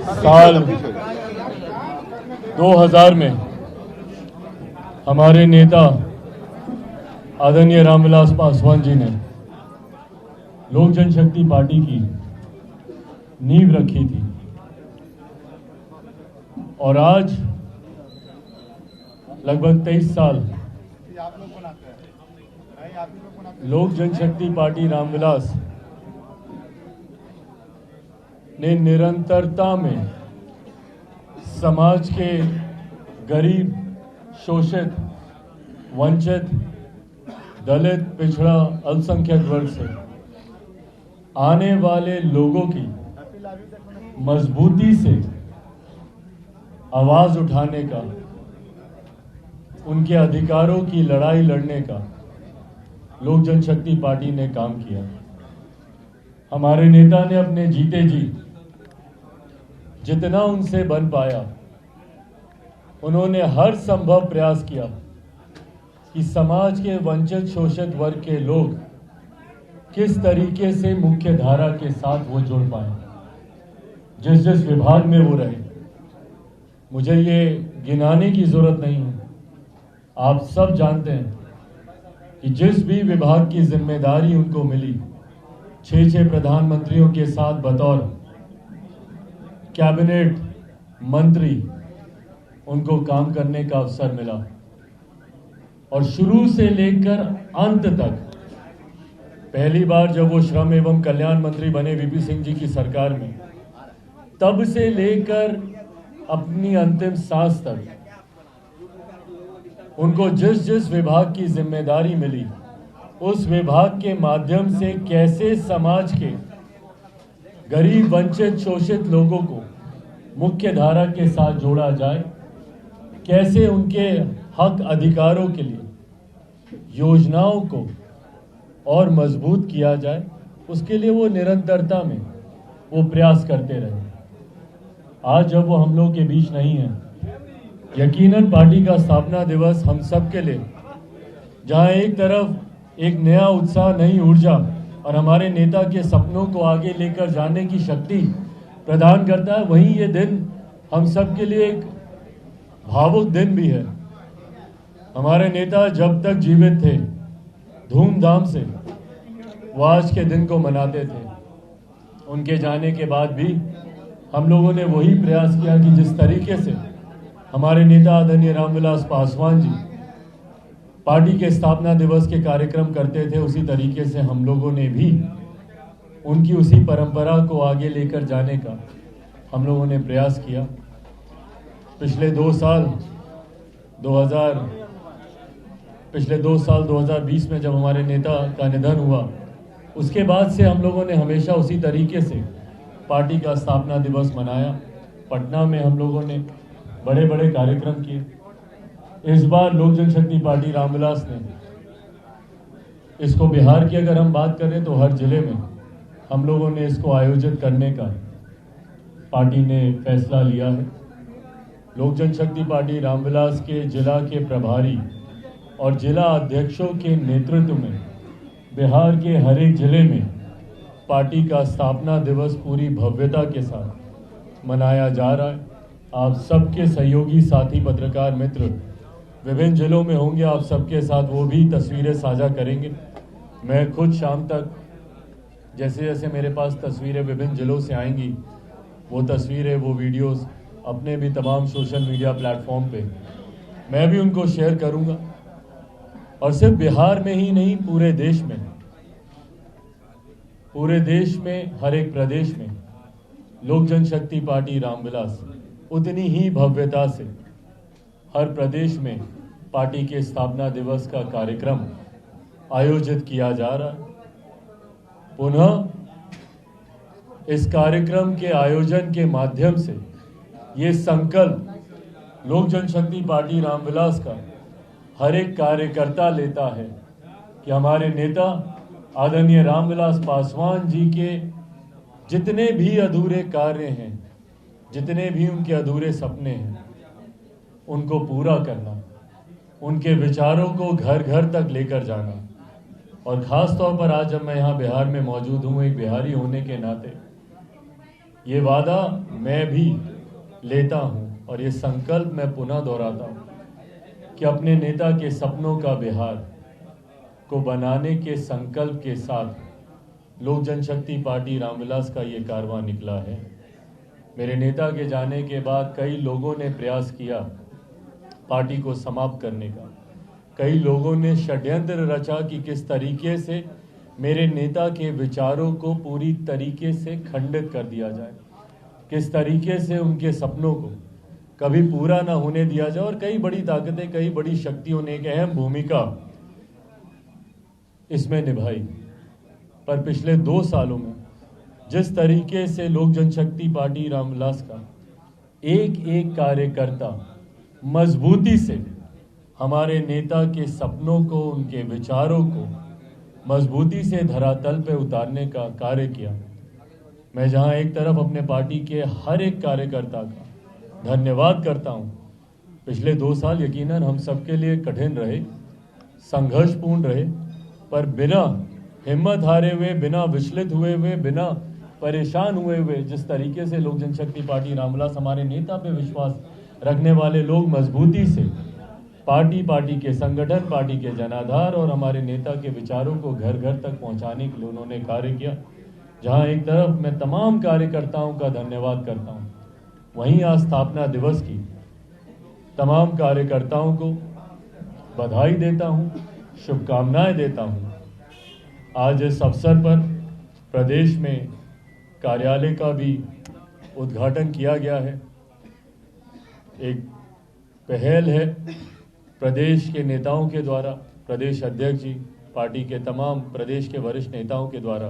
साल 2000 में हमारे नेता आदरणीय रामविलास पासवान जी ने लोक जनशक्ति पार्टी की नींव रखी थी और आज लगभग 23 साल लोक जनशक्ति पार्टी रामविलास ने निरंतरता में समाज के गरीब, शोषित, वंचित, दलित, पिछड़ा, अल्पसंख्यक वर्ग से आने वाले लोगों की मजबूती से आवाज उठाने का, उनके अधिकारों की लड़ाई लड़ने का लोक जनशक्ति पार्टी ने काम किया। हमारे नेता ने अपने जीते जी जितना उनसे बन पाया, उन्होंने हर संभव प्रयास किया कि समाज के वंचित, शोषित वर्ग के लोग किस तरीके से मुख्य धारा के साथ वो जुड़ पाए, जिस जिस विभाग में वो रहे। मुझे ये गिनाने की जरूरत नहीं है, आप सब जानते हैं कि जिस भी विभाग की जिम्मेदारी उनको मिली, 6 प्रधानमंत्रियों के साथ बतौर कैबिनेट मंत्री उनको काम करने का अवसर मिला और शुरू से लेकर अंत तक, पहली बार जब वो श्रम एवं कल्याण मंत्री बने वीपी सिंह जी की सरकार में, तब से लेकर अपनी अंतिम सांस तक उनको जिस जिस विभाग की जिम्मेदारी मिली, उस विभाग के माध्यम से कैसे समाज के गरीब, वंचित, शोषित लोगों को मुख्य धारा के साथ जोड़ा जाए, कैसे उनके हक अधिकारों के लिए योजनाओं को और मजबूत किया जाए, उसके लिए वो निरंतरता में वो प्रयास करते रहे। आज जब वो हम लोग के बीच नहीं है, यकीनन पार्टी का स्थापना दिवस हम सब के लिए, जहां एक तरफ एक नया उत्साह, नई ऊर्जा और हमारे नेता के सपनों को आगे लेकर जाने की शक्ति प्रदान करता है, वहीं ये दिन हम सब के लिए एक भावुक दिन भी है। हमारे नेता जब तक जीवित थे, धूमधाम से वो आज के दिन को मनाते थे। उनके जाने के बाद भी हम लोगों ने वही प्रयास किया कि जिस तरीके से हमारे नेता आदरणीय रामविलास पासवान जी पार्टी के स्थापना दिवस के कार्यक्रम करते थे, उसी तरीके से हम लोगों ने भी उनकी उसी परंपरा को आगे लेकर जाने का हम लोगों ने प्रयास किया। पिछले 2 साल 2020 में जब हमारे नेता का निधन हुआ, उसके बाद से हम लोगों ने हमेशा उसी तरीके से पार्टी का स्थापना दिवस मनाया। पटना में हम लोगों ने बड़े बड़े कार्यक्रम किए। इस बार लोक जनशक्ति पार्टी रामविलास ने इसको, बिहार की अगर हम बात करें तो हर जिले में हम लोगों ने इसको आयोजित करने का पार्टी ने फैसला लिया है। लोक जनशक्ति पार्टी रामविलास के जिला के प्रभारी और जिला अध्यक्षों के नेतृत्व में बिहार के हर एक जिले में पार्टी का स्थापना दिवस पूरी भव्यता के साथ मनाया जा रहा है। आप सबके सहयोगी साथी पत्रकार मित्र विभिन्न जिलों में होंगे, आप सबके साथ वो भी तस्वीरें साझा करेंगे। मैं खुद शाम तक जैसे जैसे मेरे पास तस्वीरें विभिन्न जिलों से आएंगी, वो तस्वीरें, वो वीडियोस अपने भी तमाम सोशल मीडिया प्लेटफॉर्म पे मैं भी उनको शेयर करूंगा। और सिर्फ बिहार में ही नहीं, पूरे देश में हर एक प्रदेश में लोक जनशक्ति पार्टी रामविलास उतनी ही भव्यता से हर प्रदेश में पार्टी के स्थापना दिवस का कार्यक्रम आयोजित किया जा रहा है। पुनः इस कार्यक्रम के आयोजन के माध्यम से ये संकल्प लोक जनशक्ति पार्टी रामविलास का हर एक कार्यकर्ता लेता है कि हमारे नेता आदरणीय रामविलास पासवान जी के जितने भी अधूरे कार्य हैं, जितने भी उनके अधूरे सपने हैं, उनको पूरा करना, उनके विचारों को घर घर तक लेकर जाना। और ख़ास तौर पर आज जब मैं यहाँ बिहार में मौजूद हूँ, एक बिहारी होने के नाते ये वादा मैं भी लेता हूँ और ये संकल्प मैं पुनः दोहराता हूँ कि अपने नेता के सपनों का बिहार को बनाने के संकल्प के साथ लोक जनशक्ति पार्टी रामविलास का ये कारवां निकला है। मेरे नेता के जाने के बाद कई लोगों ने प्रयास किया पार्टी को समाप्त करने का। कई लोगों ने षड्यंत्र रचा कि किस तरीके से मेरे नेता के विचारों को पूरी तरीके से खंडित कर दिया जाए, किस तरीके से उनके सपनों को कभी पूरा ना होने दिया जाए। और कई बड़ी ताकतें, कई बड़ी शक्तियों ने एक अहम भूमिका इसमें निभाई। पर पिछले 2 सालों में जिस तरीके से लोक जनशक्ति पार्टी रामविलास का एक एक कार्यकर्ता मजबूती से हमारे नेता के सपनों को, उनके विचारों को मजबूती से धरातल पे उतारने का कार्य किया, मैं जहां एक तरफ अपने पार्टी के हर एक कार्यकर्ता का धन्यवाद करता हूं। पिछले 2 साल यकीनन हम सबके लिए कठिन रहे, संघर्षपूर्ण रहे, पर बिना हिम्मत हारे हुए, बिना विचलित हुए हुए, बिना परेशान हुए हुए जिस तरीके से लोक जनशक्ति पार्टी रामविलास हमारे नेता पे विश्वास रखने वाले लोग मजबूती से पार्टी के संगठन, पार्टी के जनाधार और हमारे नेता के विचारों को घर घर तक पहुंचाने के लिए उन्होंने कार्य किया। जहां एक तरफ मैं तमाम कार्यकर्ताओं का धन्यवाद करता हूं, वहीं आज स्थापना दिवस की तमाम कार्यकर्ताओं को बधाई देता हूं, शुभकामनाएं देता हूं। आज इस अवसर पर प्रदेश में कार्यालय का भी उद्घाटन किया गया है। एक पहल है प्रदेश के नेताओं के द्वारा, प्रदेश अध्यक्ष जी, पार्टी के तमाम प्रदेश के वरिष्ठ नेताओं के द्वारा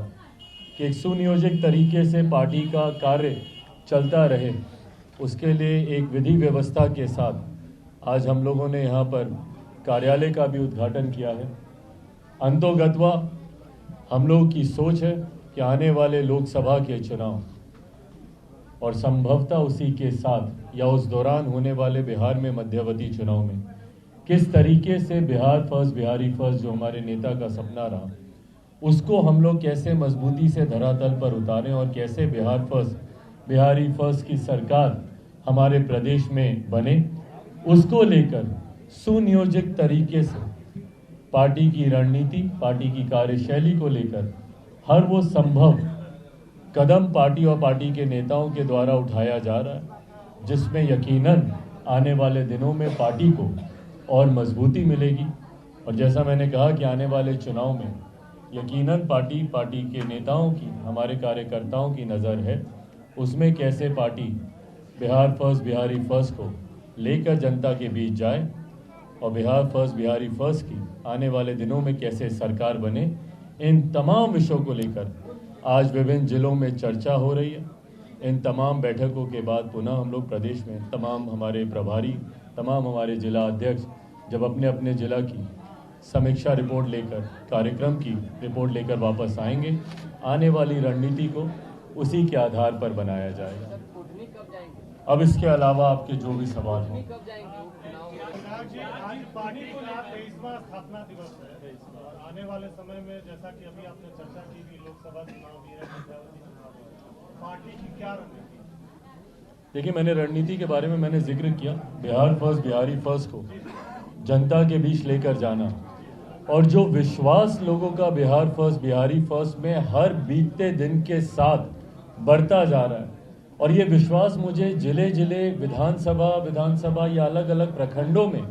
कि एक सुनियोजित तरीके से पार्टी का कार्य चलता रहे, उसके लिए एक विधि व्यवस्था के साथ आज हम लोगों ने यहाँ पर कार्यालय का भी उद्घाटन किया है। अंतोगत्वा हम लोगों की सोच है कि आने वाले लोकसभा के चुनाव और संभवतः उसी के साथ या उस दौरान होने वाले बिहार में मध्यवर्ती चुनाव में किस तरीके से बिहार फर्स्ट, बिहारी फर्स्ट जो हमारे नेता का सपना रहा, उसको हम लोग कैसे मजबूती से धरातल पर उतारें और कैसे बिहार फर्स्ट, बिहारी फर्स्ट की सरकार हमारे प्रदेश में बने, उसको लेकर सुनियोजित तरीके से पार्टी की रणनीति, पार्टी की कार्यशैली को लेकर हर वो संभव कदम पार्टी और पार्टी के नेताओं के द्वारा उठाया जा रहा है, जिसमें यकीनन आने वाले दिनों में पार्टी को और मजबूती मिलेगी। और जैसा मैंने कहा कि आने वाले चुनाव में यकीनन पार्टी के नेताओं की, हमारे कार्यकर्ताओं की नज़र है उसमें कैसे party Bihar first, Bihari first को लेकर जनता के बीच जाए और बिहार फर्स्ट, बिहारी फर्स्ट की आने वाले दिनों में कैसे सरकार बने। इन तमाम विषयों को लेकर आज विभिन्न जिलों में चर्चा हो रही है। इन तमाम बैठकों के बाद पुनः हम लोग प्रदेश में तमाम हमारे प्रभारी, तमाम हमारे जिला अध्यक्ष जब अपने अपने जिला की समीक्षा रिपोर्ट लेकर, कार्यक्रम की रिपोर्ट लेकर वापस आएंगे, आने वाली रणनीति को उसी के आधार पर बनाया जाएगा। अब इसके अलावा आपके जो भी सवाल हों। आज पार्टी का 23वां स्थापना दिवस है। आने वाले समय में जैसा कि अभी आपने चर्चा की कि लोकसभा चुनाव भी है, मध्यावधि चुनाव है, पार्टी की क्या रणनीति? देखिए, मैंने रणनीति के बारे में मैंने जिक्र किया, बिहार फर्स्ट, बिहारी फर्स्ट को जनता के बीच लेकर जाना और जो विश्वास लोगों का बिहार फर्स्ट, बिहारी फर्स्ट में हर बीतते दिन के साथ बढ़ता जा रहा है। और ये विश्वास मुझे जिले जिले, विधानसभा या अलग अलग प्रखंडों में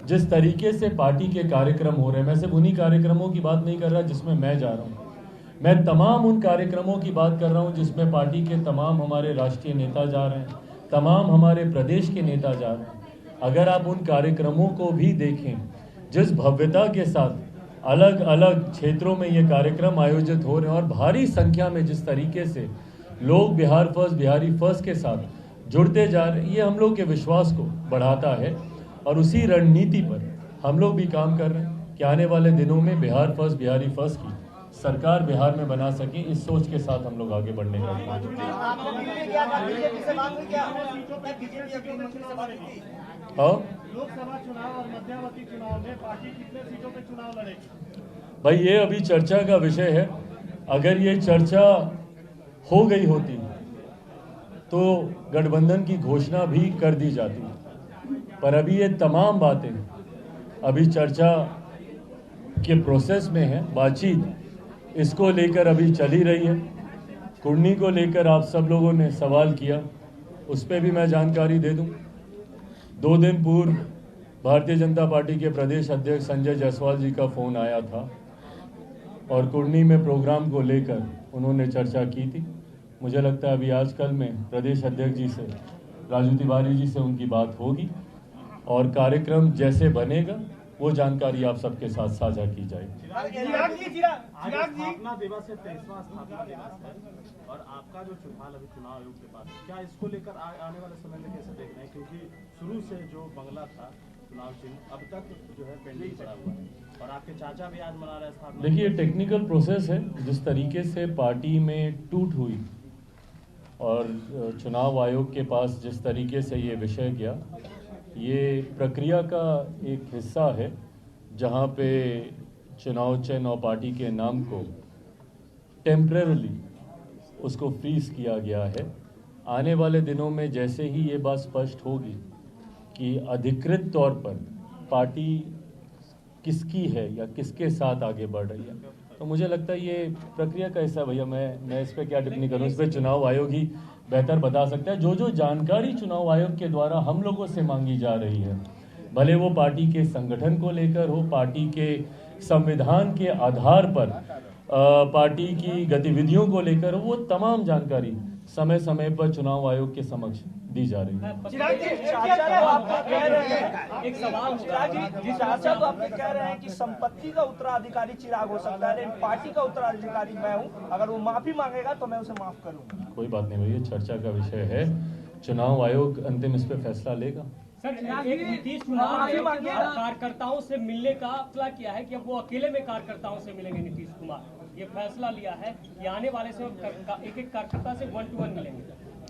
जिस तरीके से पार्टी के कार्यक्रम हो रहे हैं, मैं सिर्फ उन्हीं कार्यक्रमों की बात नहीं कर रहा जिसमें मैं जा रहा हूँ, मैं तमाम उन कार्यक्रमों की बात कर रहा हूँ जिसमें पार्टी के तमाम हमारे राष्ट्रीय नेता जा रहे हैं, तमाम हमारे प्रदेश के नेता जा रहे हैं। अगर आप उन कार्यक्रमों को भी देखें, जिस भव्यता के साथ अलग अलग क्षेत्रों में ये कार्यक्रम आयोजित हो रहे हैं और भारी संख्या में जिस तरीके से लोग बिहार फर्स्ट, बिहारी फर्स्ट के साथ जुड़ते जा रहे हैं, ये हम लोग के विश्वास को बढ़ाता है। और उसी रणनीति पर हम लोग भी काम कर रहे हैं कि आने वाले दिनों में बिहार फर्स्ट, बिहारी फर्स्ट की सरकार बिहार में बना सके, इस सोच के साथ हम लोग आगे बढ़ने का लोकसभा चुनाव और मध्यावधि चुनाव में पार्टी कितने सीटों पे चुनाव लड़ेगी? भाई, ये अभी चर्चा का विषय है। अगर ये चर्चा हो गई होती तो गठबंधन की घोषणा भी कर दी जाती। पर अभी ये तमाम बातें अभी चर्चा के प्रोसेस में है, बातचीत इसको लेकर अभी चली रही है। कुर्नी को लेकर आप सब लोगों ने सवाल किया, उस पर भी मैं जानकारी दे दूं। 2 दिन पूर्व भारतीय जनता पार्टी के प्रदेश अध्यक्ष संजय जायसवाल जी का फ़ोन आया था और कुर्नी में प्रोग्राम को लेकर उन्होंने चर्चा की थी। मुझे लगता है अभी आजकल में प्रदेश अध्यक्ष जी से, राजू तिवारी जी से उनकी बात होगी और कार्यक्रम जैसे बनेगा वो जानकारी आप सबके साथ साझा की जाएगी। स्थापना दिवस है, 23वां स्थापना दिवस है और आपका जो चुनाव अभी चुनाव आयोग के पास, क्या इसको लेकर आने वाले समय में कैसे देख रहे हैं? क्योंकि शुरू से जो बंगला था चुनाव चिन्ह अब तक जो है पेंडिंग पड़ा हुआ है और आपके चाचा भी आज मना रहे हैं स्थापना। देखिए, टेक्निकल प्रोसेस है। जिस तरीके से पार्टी में टूट हुई और चुनाव आयोग के पास जिस तरीके से ये विषय गया, ये प्रक्रिया का एक हिस्सा है जहाँ पे चुनाव चिन्ह और पार्टी के नाम को टेम्परेरली उसको फ्रीज किया गया है। आने वाले दिनों में जैसे ही ये बात स्पष्ट होगी कि अधिकृत तौर पर पार्टी किसकी है या किसके साथ आगे बढ़ रही है, तो मुझे लगता है ये प्रक्रिया का हिस्सा। भैया मैं इस पर क्या टिप्पणी करूँ, इस पर चुनाव आयोग ही बेहतर बता सकता है। जो जानकारी चुनाव आयोग के द्वारा हम लोगों से मांगी जा रही है, भले वो पार्टी के संगठन को लेकर हो, पार्टी के संविधान के आधार पर पार्टी की गतिविधियों को लेकर हो, वो तमाम जानकारी समय समय पर चुनाव आयोग के समक्ष दी जा रही है। चिराग जी, चाचा तो आपने कह रहे हैं, एक सवाल, चिराग जी, चाचा तो आपने कह रहे हैं कि संपत्ति का उत्तराधिकारी चिराग हो सकता है, लेकिन पार्टी का उत्तराधिकारी मैं हूं, अगर वो माफी मांगेगा तो मैं उसे माफ करूंगा। कोई बात नहीं भैया, चर्चा का विषय है, चुनाव आयोग अंतिम इस पर फैसला लेगा। सर, एक नीतीश कुमार ने कार्यकर्ताओं से मिलने का फैसला किया है कि अब वो अकेले में कार्यकर्ताओं से मिलेंगे। नीतीश कुमार ये फैसला लिया है कि आने वाले समय एक एक कार्यकर्ता से 1-to-1 मिलेंगे।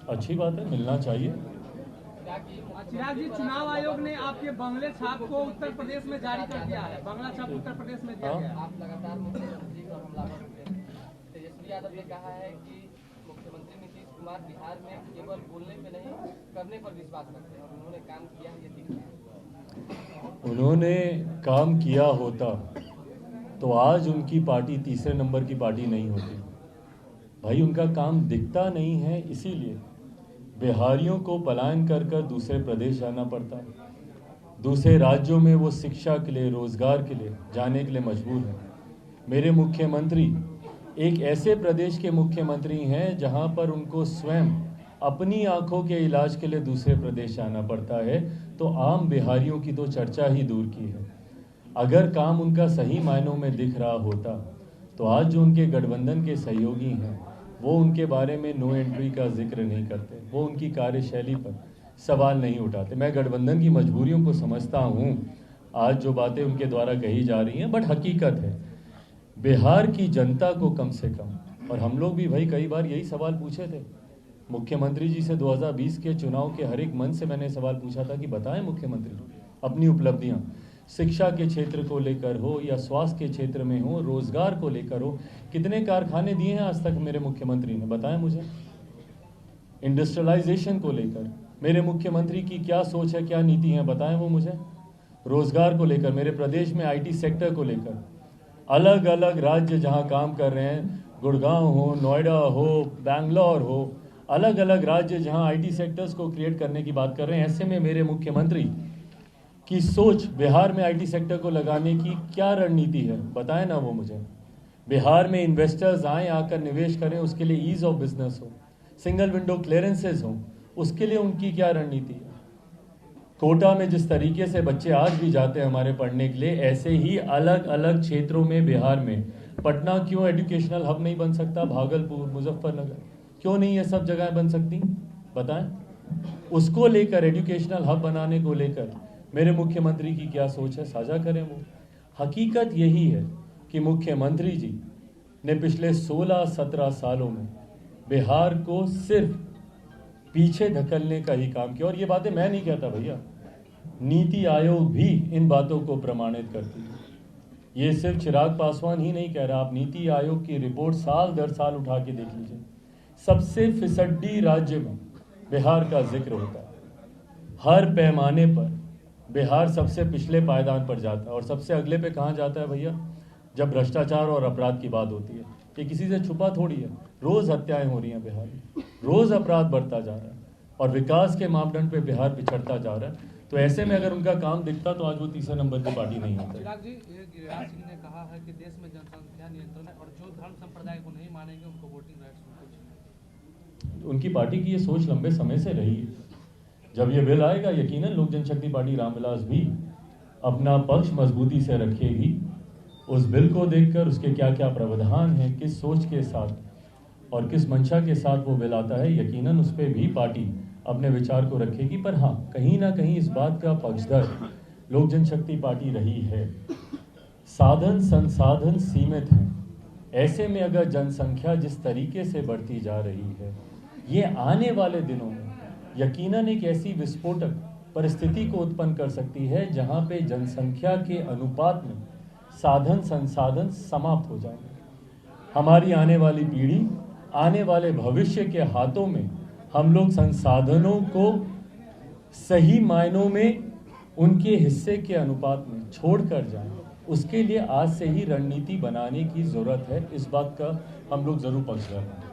अच्छी बात है, मिलना चाहिए। चिराग जी, चुनाव आयोग ने आपके बंगले छाप को उत्तर प्रदेश में जारी कर दिया है। बंगला छाप उत्तर प्रदेश में दिया गया। आप लगातार मुख्यमंत्री और हमलावर होते हैं। तेजस्वी यादव ने कहा है कि मुख्यमंत्री नीतीश कुमार बिहार में केवल बोलने पे नहीं करने पर विश्वास रखते हैं और उन्होंने काम किया है, ये दिख रहा है। उन्होंने काम किया होता तो आज उनकी पार्टी तीसरे नंबर की पार्टी नहीं होती। भाई, उनका काम दिखता नहीं है, इसीलिए बिहारियों को पलायन कर कर दूसरे प्रदेश जाना पड़ता है। दूसरे राज्यों में वो शिक्षा के लिए, रोजगार के लिए जाने के लिए मजबूर हैं। मेरे मुख्यमंत्री एक ऐसे प्रदेश के मुख्यमंत्री हैं जहां पर उनको स्वयं अपनी आंखों के इलाज के लिए दूसरे प्रदेश जाना पड़ता है, तो आम बिहारियों की तो चर्चा ही दूर की है। अगर काम उनका सही मायनों में दिख रहा होता तो आज जो उनके गठबंधन के सहयोगी हैं वो उनके बारे में नो एंट्री का जिक्र नहीं करते, वो उनकी कार्यशैली पर सवाल नहीं उठाते। मैं गठबंधन की मजबूरियों को समझता हूँ, आज जो बातें उनके द्वारा कही जा रही हैं, बट हकीकत है बिहार की जनता को कम से कम, और हम लोग भी भाई कई बार यही सवाल पूछे थे मुख्यमंत्री जी से। 2020 के चुनाव के हर एक मंच से मैंने सवाल पूछा था कि बताएं मुख्यमंत्री अपनी उपलब्धियां, शिक्षा के क्षेत्र को लेकर हो या स्वास्थ्य के क्षेत्र में हो, रोजगार को लेकर हो, कितने कारखाने दिए हैं आज तक मेरे मुख्यमंत्री ने, बताएं मुझे। इंडस्ट्रियलाइजेशन को लेकर मेरे मुख्यमंत्री की क्या सोच है, क्या नीति है, बताएं वो मुझे। रोजगार को लेकर मेरे प्रदेश में आईटी सेक्टर को लेकर अलग अलग राज्य जहां काम कर रहे हैं, गुड़गांव हो, नोएडा हो, बैंगलोर हो, अलग अलग राज्य जहां आईटी सेक्टर्स को क्रिएट करने की बात कर रहे हैं, ऐसे में मेरे मुख्यमंत्री की सोच बिहार में आईटी सेक्टर को लगाने की क्या रणनीति है, बताएं ना वो मुझे। बिहार में इन्वेस्टर्स आए, आकर निवेश करें, उसके लिए ईज ऑफ बिजनेस हो, सिंगल विंडो क्लियरेंसेज हो, उसके लिए उनकी क्या रणनीति है। कोटा में जिस तरीके से बच्चे आज भी जाते हैं हमारे पढ़ने के लिए, ऐसे ही अलग अलग क्षेत्रों में बिहार में, पटना क्यों एजुकेशनल हब नहीं बन सकता, भागलपुर, मुजफ्फरनगर क्यों नहीं ये सब जगहें बन सकती, बताएं। उसको लेकर, एजुकेशनल हब बनाने को लेकर मेरे मुख्यमंत्री की क्या सोच है, साझा करें वो। हकीकत यही है कि मुख्यमंत्री जी ने पिछले 16-17 सालों में बिहार को सिर्फ पीछे धकेलने का ही काम किया, और ये बातें मैं नहीं कहता भैया, नीति आयोग भी इन बातों को प्रमाणित करती है। ये सिर्फ चिराग पासवान ही नहीं कह रहा, आप नीति आयोग की रिपोर्ट साल दर साल उठा के देख लीजिए। सबसे फिसड्डी राज्य में बिहार का जिक्र होता है। हर पैमाने पर बिहार सबसे पिछले पायदान पर जाता है और सबसे अगले पे कहाँ जाता है भैया? जब भ्रष्टाचार और अपराध की बात होती है। ये किसी से छुपा थोड़ी है। रोज हत्याएं हो रही हैं बिहार में, रोज अपराध बढ़ता जा रहा है और विकास के मापदंड पे बिहार पिछड़ता जा रहा है। तो ऐसे में अगर उनका काम दिखता तो आज वो तीसरे नंबर की पार्टी नहीं होता। चिराग जी, गिरिराज सिंह ने कहा है कि देश में जनसंख्या नियंत्रण है और जो धर्म संप्रदाय को नहीं मानेंगे उनको वोटिंग राइट्स। उनकी पार्टी की ये सोच लंबे समय से रही है। जब ये बिल आएगा यकीनन लोक जनशक्ति पार्टी रामविलास भी अपना पक्ष मजबूती से रखेगी। उस बिल को देखकर उसके क्या क्या प्रावधान हैं, किस सोच के साथ और किस मंशा के साथ वो बिल आता है, यकीनन उस पर भी पार्टी अपने विचार को रखेगी। पर हाँ, कहीं ना कहीं इस बात का पक्षधर लोक जनशक्ति पार्टी रही है। साधन संसाधन सीमित हैं। ऐसे में अगर जनसंख्या जिस तरीके से बढ़ती जा रही है, ये आने वाले दिनों में यकीनन एक ऐसी विस्फोटक परिस्थिति को उत्पन्न कर सकती है जहां पे जनसंख्या के अनुपात में साधन संसाधन समाप्त हो जाएंगे। हमारी आने वाली पीढ़ी, आने वाले भविष्य के हाथों में हम लोग संसाधनों को सही मायनों में उनके हिस्से के अनुपात में छोड़कर जाएं। उसके लिए आज से ही रणनीति बनाने की जरूरत है। इस बात का हम लोग जरूर पक्षधर हैं।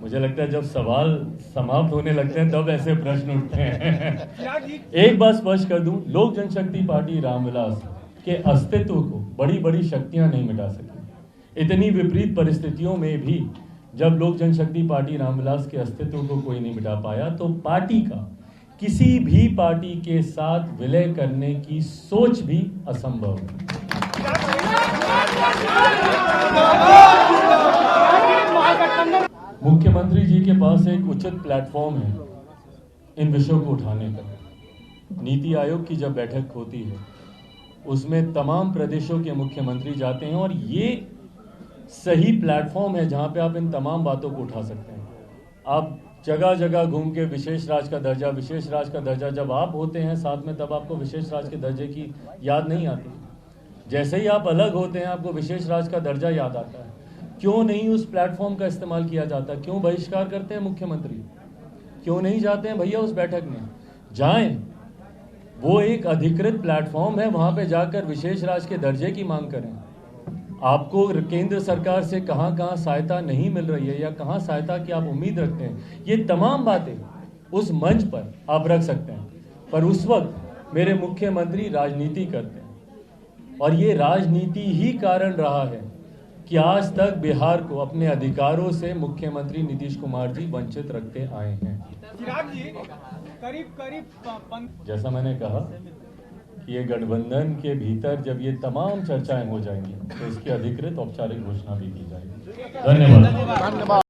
मुझे लगता है जब सवाल समाप्त होने लगते हैं तब ऐसे प्रश्न उठते हैं। एक बात स्पष्ट कर दूं, लोक जनशक्ति पार्टी रामविलास के अस्तित्व को बड़ी बड़ी शक्तियां नहीं मिटा सकी। इतनी विपरीत परिस्थितियों में भी जब लोक जनशक्ति पार्टी रामविलास के अस्तित्व को कोई नहीं मिटा पाया, तो पार्टी का किसी भी पार्टी के साथ विलय करने की सोच भी असंभव है। मुख्यमंत्री जी के पास एक उचित प्लेटफॉर्म है इन विषयों को उठाने का। नीति आयोग की जब बैठक होती है उसमें तमाम प्रदेशों के मुख्यमंत्री जाते हैं और ये सही प्लेटफॉर्म है जहां पे आप इन तमाम बातों को उठा सकते हैं। आप जगह जगह घूम के विशेष राज्य का दर्जा जब आप होते हैं साथ में, तब आपको विशेष राज्य के दर्जे की याद नहीं आती। जैसे ही आप अलग होते हैं आपको विशेष राज्य का दर्जा याद आता है। क्यों नहीं उस प्लेटफॉर्म का इस्तेमाल किया जाता? क्यों बहिष्कार करते हैं मुख्यमंत्री? क्यों नहीं जाते हैं भैया उस बैठक में? जाएं, वो एक अधिकृत प्लेटफॉर्म है, वहां पे जाकर विशेष राज्य के दर्जे की मांग करें। आपको केंद्र सरकार से कहां कहां सहायता नहीं मिल रही है या कहां सहायता की आप उम्मीद रखते हैं, ये तमाम बातें उस मंच पर आप रख सकते हैं। पर उस वक्त मेरे मुख्यमंत्री राजनीति करते हैं और ये राजनीति ही कारण रहा है कि आज तक बिहार को अपने अधिकारों से मुख्यमंत्री नीतीश कुमार जी वंचित रखते आए हैं। चिराग जी, करीब जैसा मैंने कहा कि ये गठबंधन के भीतर जब ये तमाम चर्चाएं हो जाएंगी तो इसकी अधिकृत औपचारिक घोषणा भी की जाएगी। धन्यवाद।